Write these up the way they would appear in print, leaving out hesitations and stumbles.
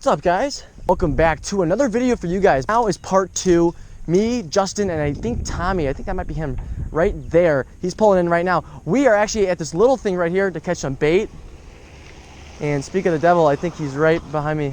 What's up, guys? Welcome back to another video for you guys. Now is part two. Me, Justin, and I think Tommy, I think that might be him right there. He's pulling in right now. We are actually at this little thing right here to catch some bait. And speak of the devil, I think he's right behind me.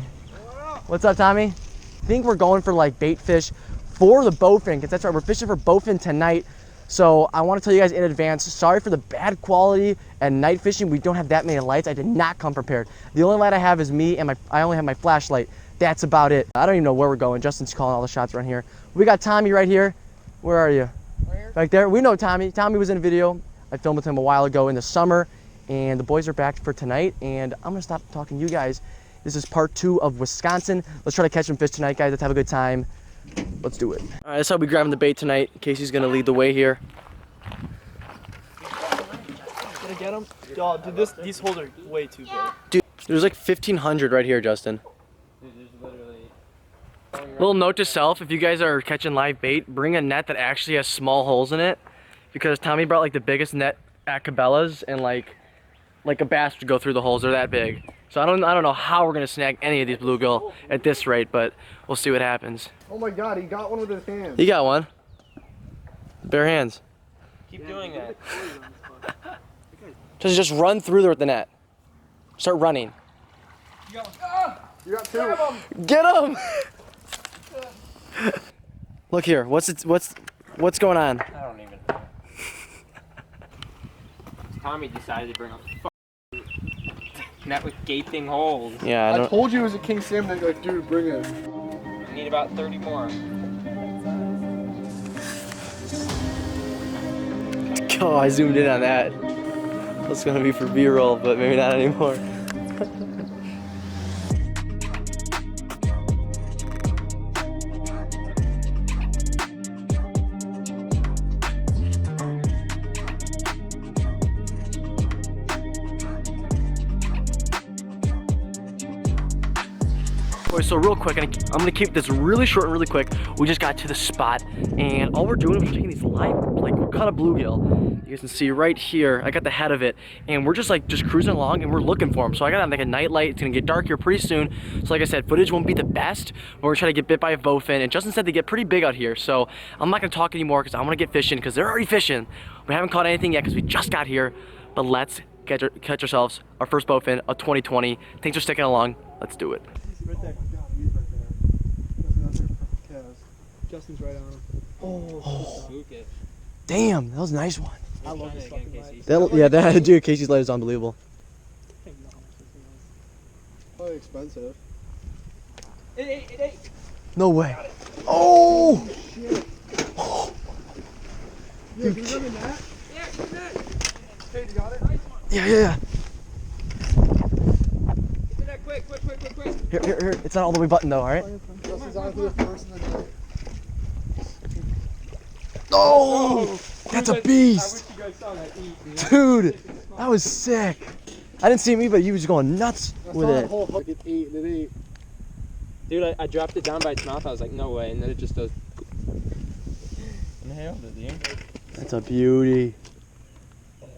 What's up, Tommy? I think we're going for like bait fish for the BOWFIN, because that's right, we're fishing for BOWFIN tonight. So I want to tell you guys in advance, sorry for the bad quality and night fishing. We don't have that many lights. I did not come prepared. The only light I have is me, and I only have my flashlight. That's about it. I don't even know where we're going. Justin's calling all the shots around here. We got Tommy right here. Where are you? Right here. Back there. We know Tommy. Tommy was in a video. I filmed with him a while ago in the summer, and the boys are back for tonight, and I'm gonna stop talking to you guys. This is part two of Wisconsin. Let's try to catch some fish tonight, guys. Let's have a good time. Let's do it. All right, that's how we're grabbing the bait tonight. Casey's gonna lead the way here. Gonna get him? Oh, dude, these holes are way too big. Dude, there's like 1,500 right here, Justin. Dude, there's literally... Little note to self, if you guys are catching live bait, bring a net that actually has small holes in it, because Tommy brought like the biggest net at Cabela's, and like a bass would go through the holes. They're that big. So I don't know how we're gonna snag any of these bluegill at this rate, but we'll see what happens. Oh my God, he got one with his hands. He got one. Bare hands. Keep doing that. Just run through there with the net. Start running. You got one. You got two. Get him! Look here. What's going on? I don't even know. Tommy decided to bring up the net with gaping holes. Yeah, I told you it was a king salmon. Like, dude, bring it. I need about 30 more. Oh, I zoomed in on that. That's gonna be for B-roll, but maybe not anymore. So real quick, I'm gonna keep this really short and really quick. We just got to the spot, and all we're doing is we're taking these live, like, we're caught a bluegill. You guys can see right here, I got the head of it, and we're just cruising along, and we're looking for them. So I got like a night light. It's gonna get dark here pretty soon. So like I said, footage won't be the best, but we're trying to get bit by a BOWFIN, and Justin said they get pretty big out here. So I'm not gonna talk anymore because I want to get fishing, because they're already fishing. We haven't caught anything yet because we just got here, but let's catch ourselves our first BOWFIN of 2020. Thanks for sticking along. Let's do it. Right there. He's right there. Justin's right on him. Oh. Damn, that was a nice one. I love this fucking light. That dude, Casey's light is unbelievable. Probably expensive. It ate. No way. Oh! Shit. Oh. Yeah, can you grab me that? Yeah, keep that. Hey, you got it? Yeah. Get that quick. Here. It's not all the way buttoned though, alright? Justin's on for the first in the night. Oh! That's a beast! I wish you guys saw that eat. Dude, that was sick. I didn't see me, but he was going nuts with it. Whole hook. It ate. Dude, I dropped it down by its mouth. I was like, no way. And then it just does. Inhaled it, dude. That's a beauty.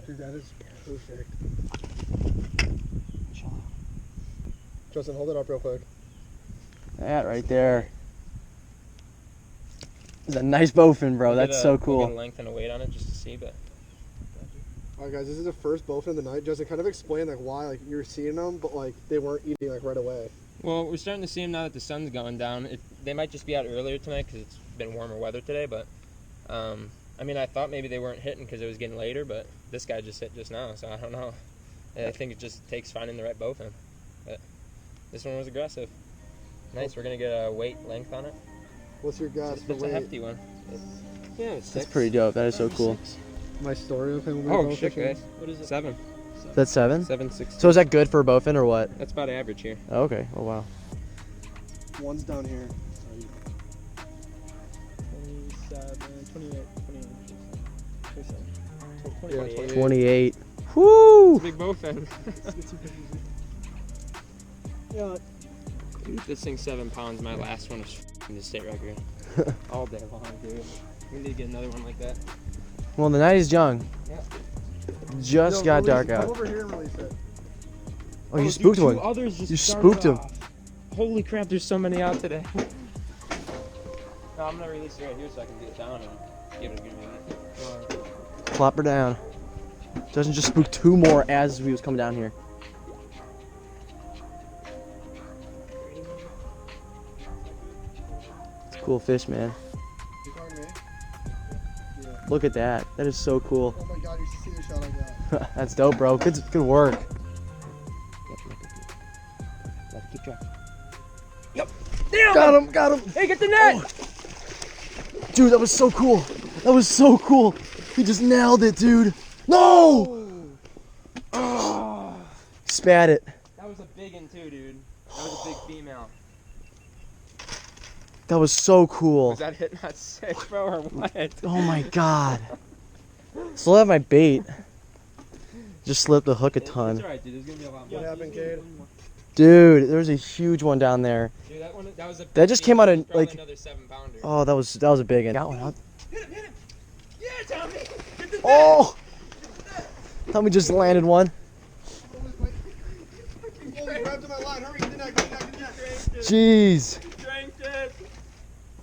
Dude, that is perfect. Justin, hold it up real quick. That right there. It's a nice BOWFIN, bro. That's so cool. Get a length and a weight on it just to see, but. Alright guys, this is the first BOWFIN of the night. Justin, kind of explain like why like you're seeing them, but like they weren't eating like right away. Well, we're starting to see them now that the sun's going down. They might just be out earlier tonight because it's been warmer weather today, but I mean, I thought maybe they weren't hitting because it was getting later, but this guy just hit just now, so I don't know. I think it just takes finding the right BOWFIN. But this one was aggressive. Nice, we're going to get a weight length on it. What's your guess for It's weight? a hefty one. Yeah, it's That's 6. pretty dope. That is so cool. My story of him. Oh, shit, guys. What is it? 7. That's 7? 7, 6. So is that good for a BOWFIN or what? That's about average here. Oh, okay. Oh, wow. One's down here. 27, 28, 28. Yeah, 28. 28. Woo! It's a big BOWFIN. Yeah. Dude, this thing's 7 pounds. My last one was the state record. All day long, dude. We need to get another one like that. Well, the night is young. Yeah. Just got dark Come out. over here and release it. Oh, you spooked one. Others just You started spooked him. off. holy crap, there's so many out today. No, I'm gonna release it right here so I can get down and give it a good minute. Plop her down. Doesn't just spook 2 more as we was coming down here. It's a cool fish, man. You calling me? Yeah. Look at that. That is so cool. Oh my god, you should see the shot I got. That's dope, bro. Good work. Keep track. Yep. Got him. Hey, get the net! Oh. Dude, that was so cool. That was so cool. He just nailed it, dude. No! Oh. Spat it. That was a big one too, dude. That was a big female. That was so cool. Was that hit not sick, bro, or what? Oh my god. Still have my bait. Just slipped the hook a ton. It's alright, dude. There's gonna be a lot more. What happened, Cade? Dude, there was a huge one down there. Dude, that was a That just came out of like. another 7-pounder. Oh, that was a big one. Got one out. Hit him! Yeah, Tommy! Get the net! Oh! Tommy just landed one. Oh, he grabbed my line. Hurry, get the net, get the net, get the net. Jeez. Dranked it!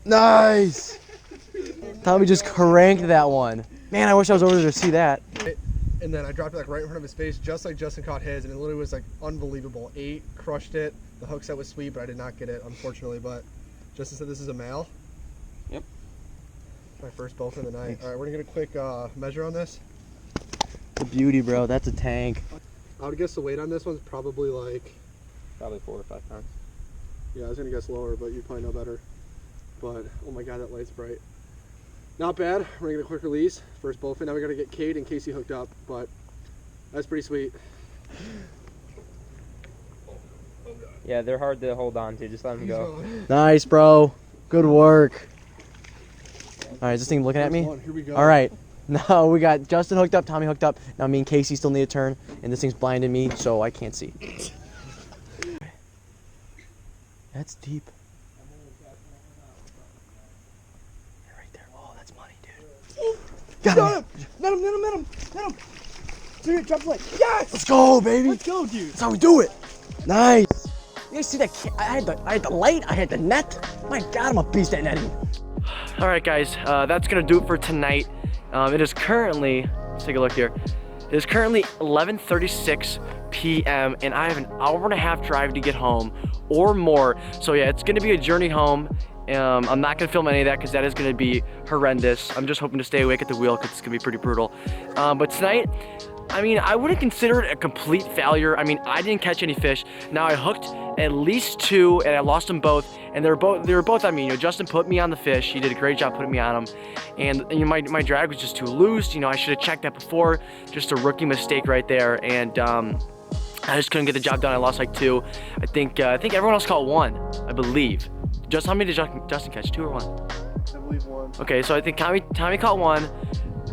Nice. Tommy just cranked that one. Man, I wish I was over there to see that. And then I dropped it like right in front of his face, just like Justin caught his, and it literally was like unbelievable. 8, crushed it. The hook set was sweet, but I did not get it, unfortunately. But Justin said this is a male. Yep. My first bowfin of the night. All right, we're gonna get a quick measure on this. The beauty, bro. That's a tank. I would guess the weight on this one's probably like, Probably 4 or 5 pounds. yeah, I was gonna guess lower, but you probably know better. But oh my god, that light's bright. Not bad. We're gonna get a quick release. First bowfin. Now we gotta get Cade and Casey hooked up, but that's pretty sweet. Yeah, they're hard to hold on to. Just let them go. Nice, bro. Good work. All right, is this thing looking at me? Here we go. All right. Now we got Justin hooked up, Tommy hooked up. Now me and Casey still need a turn, and this thing's blinding me, so I can't see. That's deep. Right there. Oh, that's money, dude. Got him. Net him. Dude, drop the light. Yes! Let's go, baby. Let's go, dude. That's how we do it. Nice. You guys see that? I had the light. I had the net. My God, I'm a beast at netting. All right, guys. That's gonna do it for tonight. It is currently. Let's take a look here. It is currently 11:36 p.m. and I have an hour-and-a-half drive to get home or more. So yeah, it's gonna be a journey home. I'm not gonna film any of that because that is gonna be horrendous. I'm just hoping to stay awake at the wheel because it's gonna be pretty brutal. But tonight, I mean, I wouldn't consider it a complete failure. I mean, I didn't catch any fish. Now I hooked at least 2 and I lost them both. And they were both on me. You know, Justin put me on the fish. He did a great job putting me on them. And you know, my drag was just too loose. You know, I should have checked that before. Just a rookie mistake right there. And I just couldn't get the job done. I lost like 2. I think everyone else caught 1, I believe. Just how many did Justin catch? 2 or 1? I believe 1. Okay, so I think Tommy caught 1.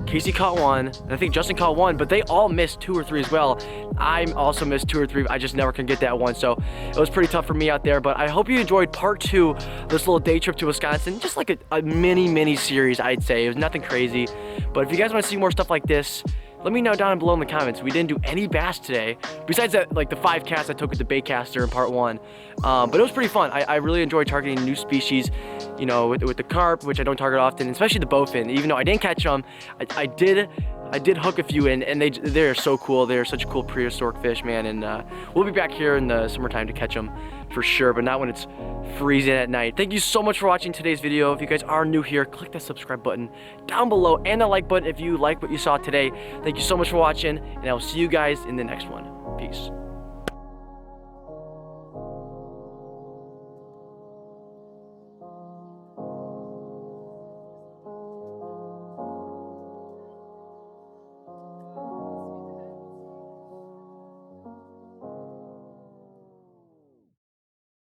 Casey caught 1, and I think Justin caught 1, but they all missed 2 or 3 as well. I also missed 2 or 3. I just never can get that one, so it was pretty tough for me out there. But I hope you enjoyed part 2 of this little day trip to Wisconsin. Just like a mini series, I'd say. It was nothing crazy. But if you guys want to see more stuff like this, let me know down below in the comments. We didn't do any bass today, besides that, like the 5 casts I took with the bait caster in part 1. But it was pretty fun. I really enjoyed targeting new species, you know, with the carp, which I don't target often, especially the bowfin. Even though I didn't catch them, I did hook a few in, and they're so cool. They're such a cool prehistoric fish, man. And we'll be back here in the summertime to catch them for sure, but not when it's freezing at night. Thank you so much for watching today's video. If you guys are new here, click that subscribe button down below and the like button if you like what you saw today. Thank you so much for watching, and I will see you guys in the next one. Peace.